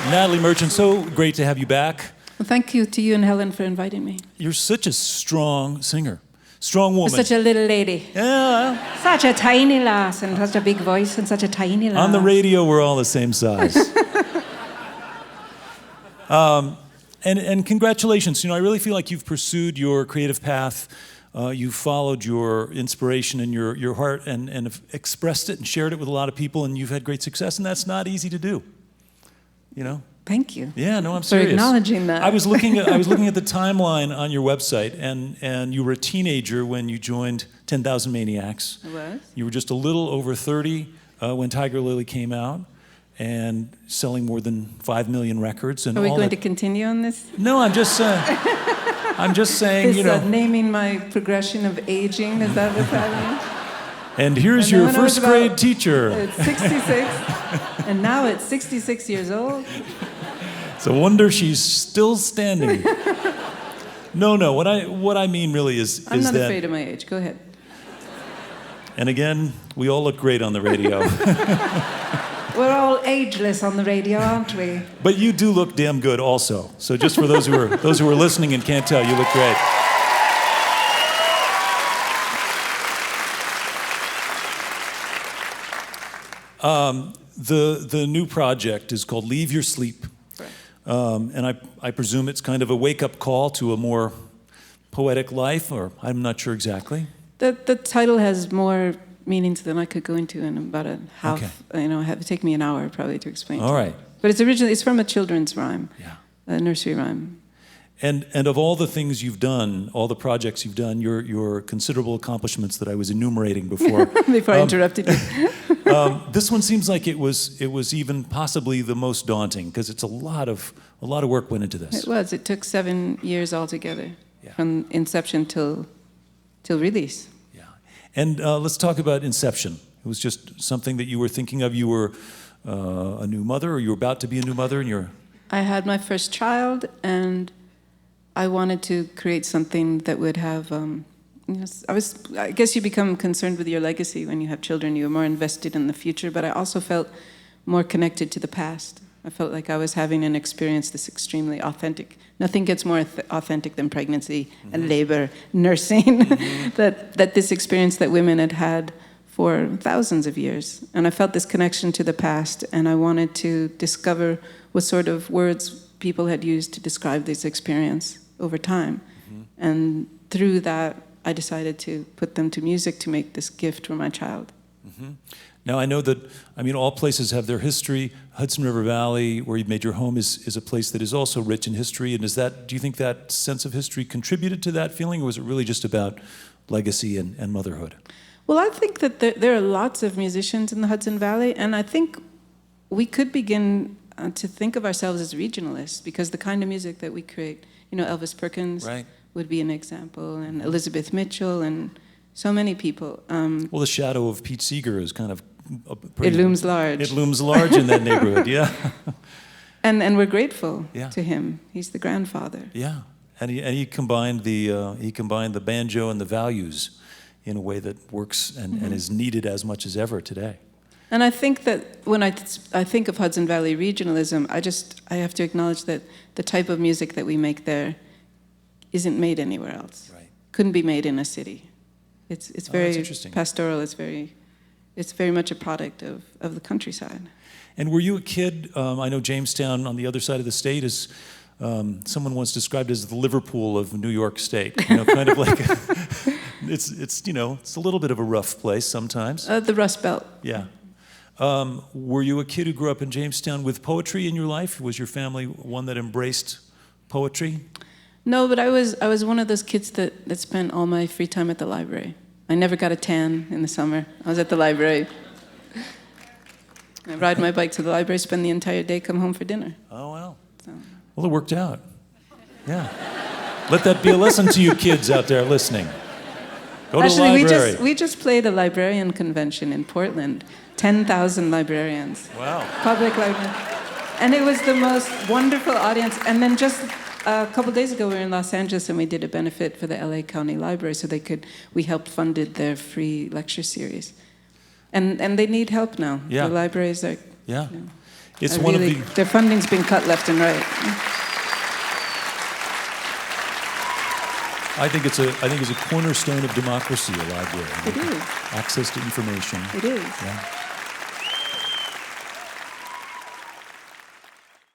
Natalie Merchant, so great to have you back. Well, thank you to you and Helen for inviting me. You're such a strong singer. Strong woman. Such a little lady. Yeah. Such a tiny lass and such a big voice and such a tiny lass. On the radio, we're all the same size. And congratulations. You know, I really feel like you've pursued your creative path. You've followed your inspiration and your heart and have expressed it and shared it with a lot of people, and you've had great success, and that's not easy to do. You know? Thank you. Yeah, no, I'm serious. For acknowledging that. I was looking at the timeline on your website, and you were a teenager when you joined 10,000 Maniacs. I was. You were just a little over 30 when Tiger Lily came out, and selling more than 5 million records. And are we going to continue on this? No, I'm just saying, this, you know. Naming my progression of aging, is that what's happening? And here's your first grade teacher. It's 66, and now it's 66 years old. It's a wonder she's still standing. No, what I mean really is I'm not that, afraid of my age. Go ahead. And again, we all look great on the radio. We're all ageless on the radio, aren't we? But you do look damn good also. So just for those who are listening and can't tell, you look great. The new project is called Leave Your Sleep. Right. And I presume it's kind of a wake-up call to a more poetic life, or I'm not sure exactly. The title has more meanings than I could go into in about a half. Okay. You know, it would take me an hour probably to explain. All right. But it's from a children's rhyme. Yeah. A nursery rhyme. And of all the things you've done, all the projects you've done, your considerable accomplishments that I was enumerating before. Before I interrupted you. This one seems like it was even possibly the most daunting, because it's a lot of work went into this. It was. It took 7 years altogether, yeah. From inception till release. Yeah. And let's talk about inception. It was just something that you were thinking of. You were a new mother, or you were about to be a new mother, and you're. I had my first child, and I wanted to create something that would have. I guess you become concerned with your legacy when you have children. You're more invested in the future, but I also felt more connected to the past. I felt like I was having an experience that's extremely authentic. Nothing gets more authentic than pregnancy and labor, nursing, that this experience that women had had for thousands of years. And I felt this connection to the past, and I wanted to discover what sort of words people had used to describe this experience over time. And through that, I decided to put them to music to make this gift for my child. Now, I know that, all places have their history. Hudson River Valley, where you made your home, is a place that is also rich in history. And do you think that sense of history contributed to that feeling, or was it really just about legacy and motherhood? Well, I think that there are lots of musicians in the Hudson Valley, and I think we could begin to think of ourselves as regionalists, because the kind of music that we create, Elvis Perkins would be an example, and Elizabeth Mitchell, and so many people. Well, the shadow of Pete Seeger is kind of... It looms large. It looms large in that neighborhood, yeah. And we're grateful to him. He's the grandfather. Yeah, and he combined the banjo and the values in a way that works and is needed as much as ever today. And I think that when I think of Hudson Valley regionalism, I have to acknowledge that the type of music that we make there isn't made anywhere else. Right. Couldn't be made in a city. It's very pastoral. It's very much a product of the countryside. And were you a kid? I know Jamestown on the other side of the state is, someone once described as the Liverpool of New York State. Kind of like it's a little bit of a rough place sometimes. The Rust Belt. Yeah. Were you a kid who grew up in Jamestown with poetry in your life? Was your family one that embraced poetry? No, but I was one of those kids that spent all my free time at the library. I never got a tan in the summer. I was at the library. I ride my bike to the library, spend the entire day, come home for dinner. Oh, wow. So. Well, it worked out. Yeah. Let that be a lesson to you kids out there listening. Go to the library. We just played a librarian convention in Portland. 10,000 librarians. Wow. Public library. And it was the most wonderful audience. And then just a couple of days ago, we were in Los Angeles, and we did a benefit for the LA County Library, so we helped funded their free lecture series. And they need help now. Yeah. The libraries are... Yeah. It's one of the... Their funding's been cut left and right. I think it's a cornerstone of democracy, a library. It is. Access to information. It is. Yeah.